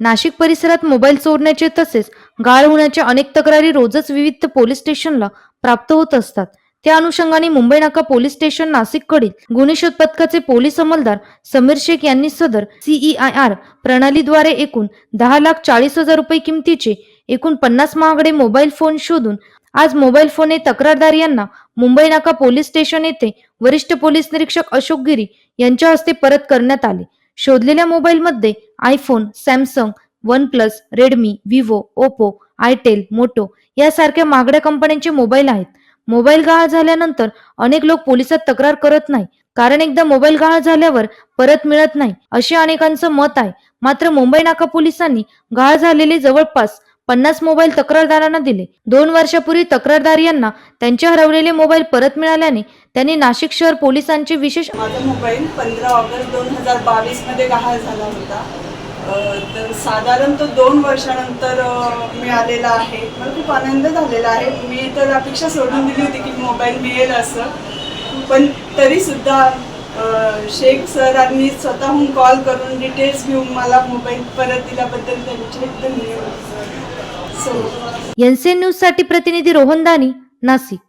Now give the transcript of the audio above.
नाशिक परिसरात मोबाईल चोरण्याचे तसेच गाळ होण्याच्या अनेक तक्रारी रोजच विविध पोलीस स्टेशनला प्राप्त होत असतात. त्या अनुषंगाने मुंबई नाका पोलीस स्टेशन नाशिककडील गुन्हे शोध पथकाचे पोलीस अंमलदार समीर शेख यांनी सदर CEIR प्रणालीद्वारे एकूण 10,40,000 रुपये किमतीचे एकूण 50 महागडे मोबाईल फोन शोधून आज मोबाईल फोन हे तक्रारदार यांना मुंबई नाका पोलीस स्टेशन येथे वरिष्ठ पोलीस निरीक्षक अशोक गिरी यांच्या हस्ते परत करण्यात आले. शोधलेल्या मोबाईलमध्ये iPhone, Samsung, OnePlus, Redmi, Vivo, Oppo, itel, Moto यासारख्या महागड्या कंपन्यांचे मोबाईल आहेत. मोबाईल गहाळ झाल्यानंतर अनेक लोक पोलिसात तक्रार करत नाही, कारण एकदा मोबाईल गहाळ झाल्यावर परत मिळत नाही असे अनेकांचं मत आहे. मात्र मुंबई नाका पोलिसांनी गहाळ झालेले जवळपास 50 मोबाईल तक्रारदारांना दिले. 2 वर्षापूर्वी तक्रारदार यांना त्यांचे हरवलेले मोबाईल परत मिळाल्याने त्यांनी नाशिक शहर पोलिसांचे विशेष माझा मोबाईल 15 ऑगस्ट 2022 मध्ये गहाळ झाला होता. तर साधारण तो 2 वर्षानंतर मिळालेला आहे. मला खूप आनंद झालेला आहे. मी तर अपेक्षा सोडून दिली होती की मोबाईल मिळेल असं, पण तरीसुद्धा शेख सरांनी स्वतःहून कॉल करून डिटेल्स घेऊन मला मोबाईल परत दिल्याबद्दल त्यांचे धन्यवाद. NCN न्यूज साठी प्रतिनिधी रोहन दानी, नाशिक.